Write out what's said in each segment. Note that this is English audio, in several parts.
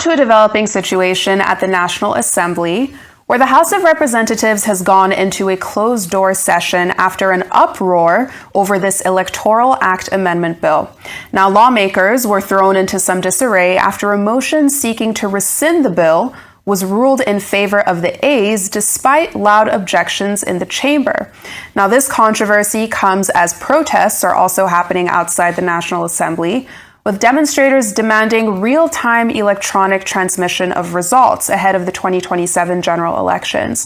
to a developing situation at the National Assembly, where the House of Representatives has gone into a closed-door session after an uproar over this Electoral Act amendment bill. Now, lawmakers were thrown into some disarray after a motion seeking to rescind the bill was ruled in favor of the A's despite loud objections in the chamber. Now, this controversy comes as protests are also happening outside the National Assembly, with demonstrators demanding real-time electronic transmission of results ahead of the 2027 general elections.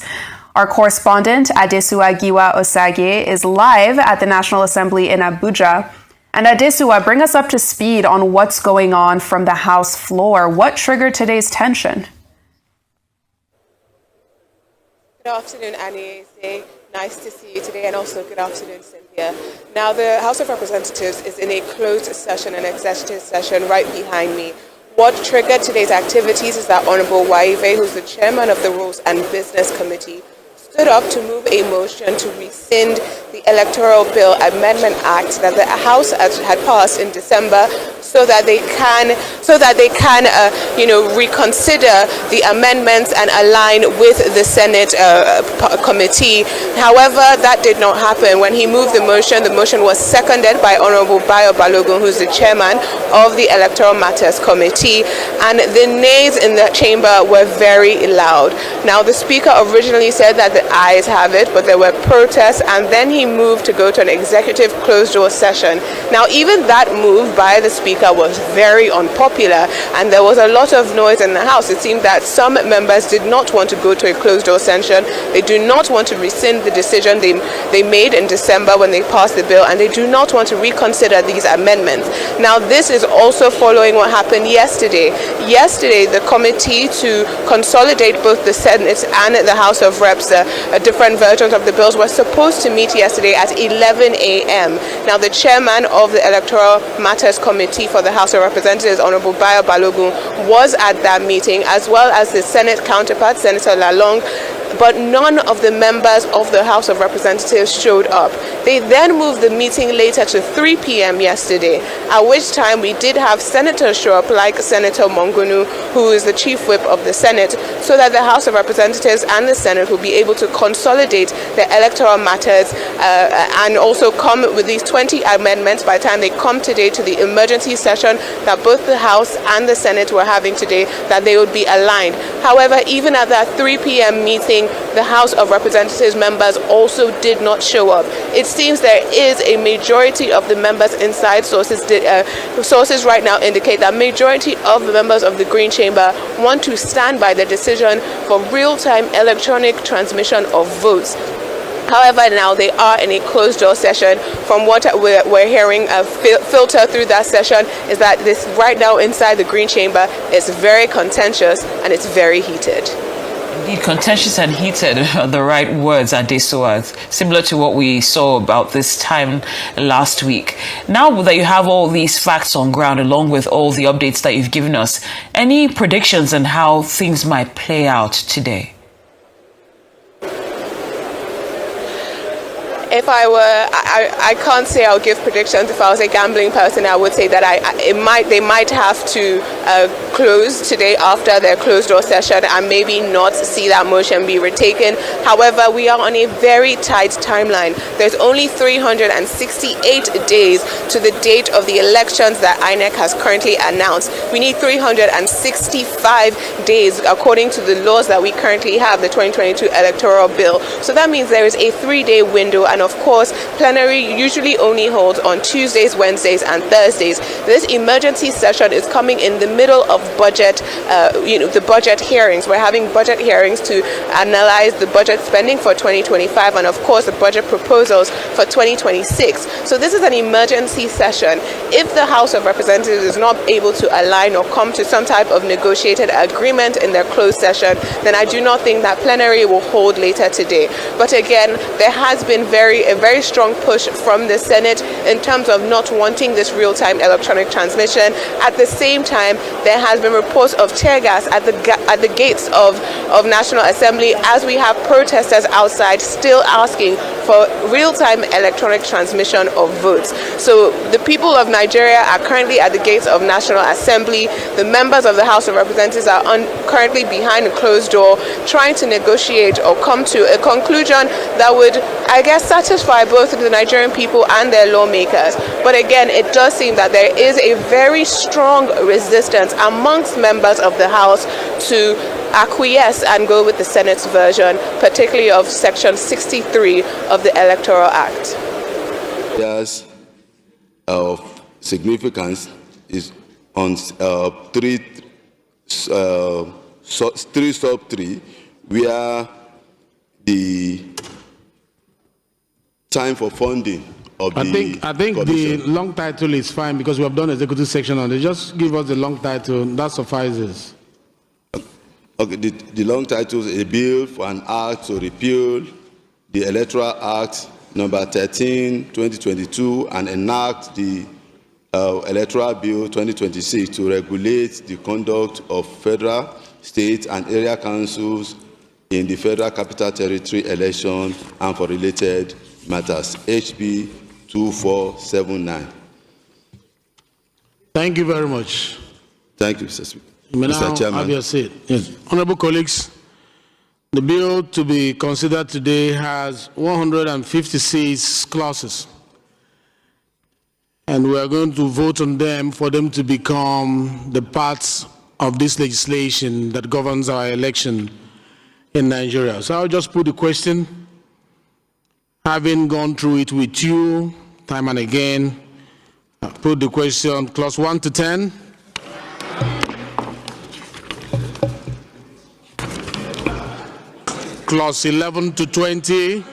Our correspondent, Adesua Giwa Osage, is live at the National Assembly in Abuja. And Adesua, bring us up to speed on what's going on from the House floor. What triggered today's tension? Good afternoon, Annie. Nice to see you today, and also good afternoon, Cynthia. Now, the House of Representatives is in a closed session, an executive session right behind me. What triggered today's activities is that Honorable Waive, who's the chairman of the Rules and Business Committee, stood up to move a motion to rescind the Electoral Bill Amendment Act that the House had passed in December, so that they can reconsider the amendments and align with the Senate committee. However, that did not happen. When he moved the motion was seconded by Honorable Bayo Balogun, who's the chairman of the Electoral Matters Committee, and the nays in the chamber were very loud. Now, the speaker originally said that the ayes have it, but there were protests, and then he moved to go to an executive closed-door session. Now, even that move by the speaker was very unpopular, and there was a lot of noise in the House. It seemed that some members did not want to go to a closed-door session. They do not want to rescind the decision they made in December when they passed the bill, and they do not want to reconsider these amendments. Now, this is also following what happened yesterday. Yesterday, the committee to consolidate both the Senate and the House of Reps, different versions of the bills, were supposed to meet yesterday at 11 a.m. Now, the chairman of the Electoral Matters Committee for the House of Representatives, Honorable Bayo Balogun, was at that meeting, as well as the Senate counterpart, Senator Lalong, but none of the members of the House of Representatives showed up. They then moved the meeting later to 3 p.m. yesterday, at which time we did have senators show up, like Senator Mongunu, who is the chief whip of the Senate, so that the House of Representatives and the Senate will be able to consolidate the electoral matters and also come with these 20 amendments by the time they come today to the emergency session that both the House and the Senate were having today, that they would be aligned. However, even at that 3 p.m. meeting, the House of Representatives members also did not show up. It seems there is a majority of the members inside. Sources right now indicate that majority of the members of the Green Chamber want to stand by the decision for real-time electronic transmission of votes. However, now they are in a closed-door session. From what we're hearing, filter through that session is that this right now inside the Green Chamber is very contentious and it's very heated. Indeed, contentious and heated are the right words, Adesua, similar to what we saw about this time last week. Now that you have all these facts on ground, along with all the updates that you've given us, any predictions on how things might play out today? If I were, I can't say I'll give predictions. If I was a gambling person, I would say that they might have to close today after their closed-door session and maybe not see that motion be retaken. However, we are on a very tight timeline. There's only 368 days to the date of the elections that INEC has currently announced. We need 365 days according to the laws that we currently have, the 2022 electoral bill. So that means there is a 3-day window, and of course, plenary usually only holds on Tuesdays, Wednesdays, and Thursdays. This emergency session is coming in the middle of budget, the budget hearings. We're having budget hearings to analyze the budget spending for 2025 and, of course, the budget proposals for 2026. So this is an emergency session. If the House of Representatives is not able to align or come to some type of negotiated agreement in their closed session, then I do not think that plenary will hold later today. But again, there has been a very strong push from the Senate in terms of not wanting this real-time electronic transmission. At the same time, there has been reports of tear gas at the gates of National Assembly, as we have protesters outside still asking for real-time electronic transmission of votes. So the people of Nigeria are currently at the gates of National Assembly. The members of the House of Representatives are currently behind a closed door trying to negotiate or come to a conclusion that would, I guess, satisfy both the Nigerian people and their lawmakers. But again, it does seem that there is a very strong resistance amongst members of the House to acquiesce and go with the Senate's version, particularly of Section 63 of the Electoral Act. Yes, of significance is on 3 sub 3, where the time for funding of I think commission. the long title is fine because we have done executive section on it. Just give us the long title, that suffices. Okay, the long title is a bill for an act to repeal the Electoral Act number 13, 2022, and enact the Electoral Bill 2026 to regulate the conduct of federal, state, and area councils in the Federal Capital Territory election and for related matters, HB 2479. Thank you very much. Thank you, Mr. Speaker. You may now Mr. Chairman. have your seat. Yes. Honorable colleagues, the bill to be considered today has 156 clauses, and we are going to vote on them for them to become the parts of this legislation that governs our election in Nigeria. So I'll just put the question, having gone through it with you time and again. I'll put the question, clause 1 to 10. Clause 11 to 20.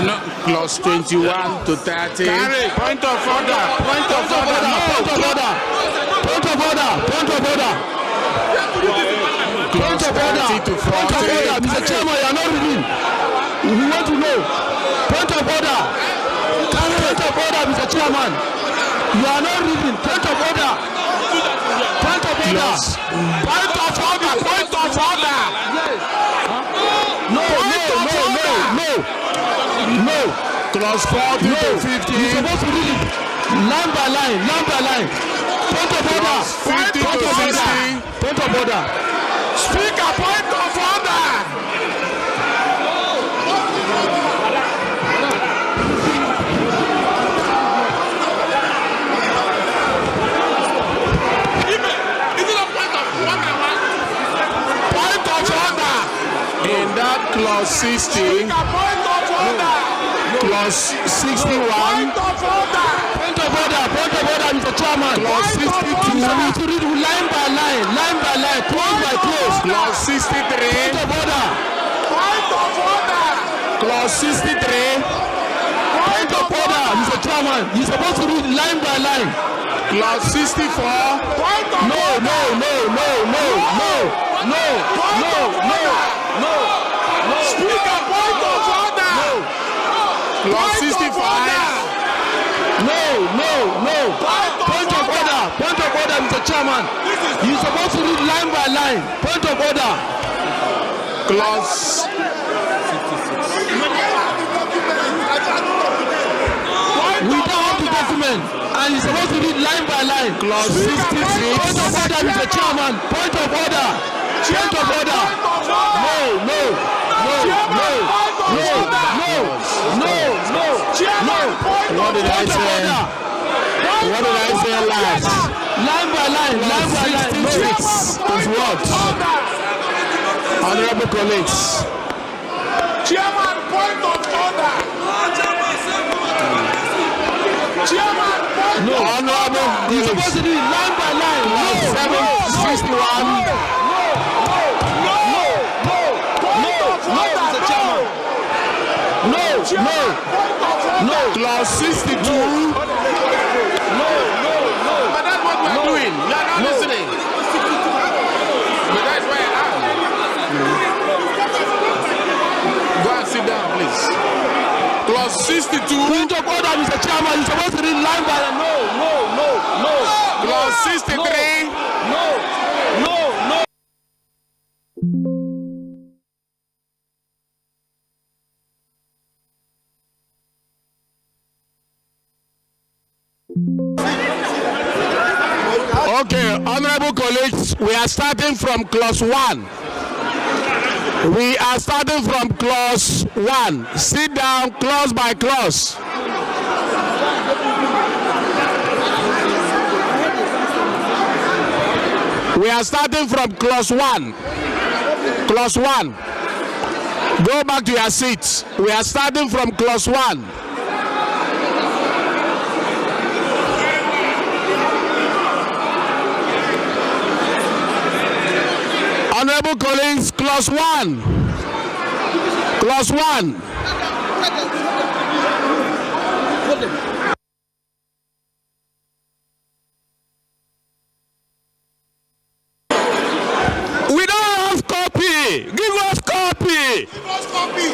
No. Clause 21 to 30. Carry. Point of order. Point of order. Point of order. Point of order. Point of order. Point of order. 30 to 40. Point of order. Mr. Chairman, you are not reading. We want to know. Point of order. Point of order, Mr. Chairman. You are not reading. Point of order. Point of order. Yes. Point of order. Point of order. No. Clause 40 to 50. You're supposed to read it line by line, line by line. Point of order. Clause 50 to 60. Point of order. Speaker, point of order. In that clause 60, clause 61, point of order, Mr. Chairman. Clause 62. You need to read line by line, close by close. Clause 63. Point of order. Clause 63. Point of order, Mr. Chairman. You're supposed to read line by line. Clause 64. No. Speaker, point of order. Clause 65. No. Point of order, Mr. Chairman. You're supposed to read line by line. Point of order. Clause 66. We don't have the document, and you're supposed to read line by line. Clause 66. Point of order, Mr. Chairman. Point of order. Point of order. No. What did I say? What did I say last? Line by line. 66 is what? Honorable colleagues. Chairman, point of order. Chairman, point No, of honorable. You're supposed to do it line by line. 761. Mr. Chairman. No. Clause 62. No. But that's what we're doing. You are not listening. But that's where I am. Go and sit down, please. Clause 62. Point of order, Mr. Chairman. You're supposed to read line by line. No. Clause 63. No. Okay, honorable colleagues, we are starting from clause 1. We are starting from clause 1. Sit down clause by clause. We are starting from clause 1. Clause 1. Go back to your seats. We are starting from clause 1. Honorable colleagues, clause 1. Clause 1. We don't have copy. Give us copy. Give us copy.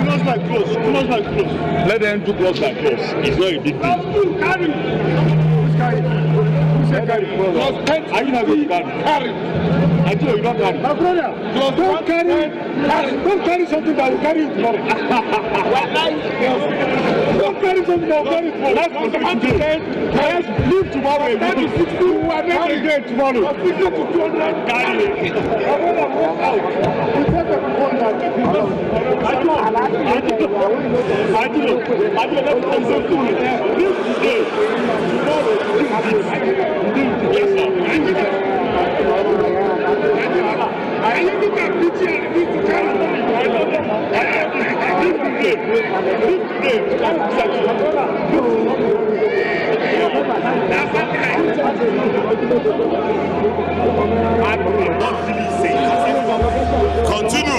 Close by close. Close by close. Let them do close by close. It's not a big deal. Carry. Who's carry? Who said carry? Are you not going to carry? Carry. I told you don't carry. My brother, don't carry. Don't carry something that will carry you tomorrow. Don't carry something that will carry you tomorrow. Let's leave tomorrow. We are not again tomorrow. Carry it. My brother, walk out. We take a phone now. Continue.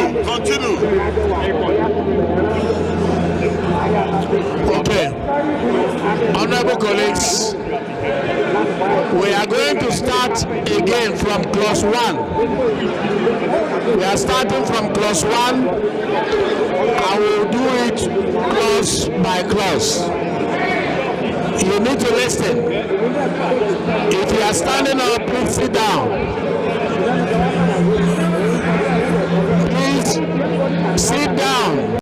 Okay. Honorable colleagues, we are going to start again from clause 1. We are starting from clause 1. I will do it clause by clause. You need to listen. If you are standing up, please sit down.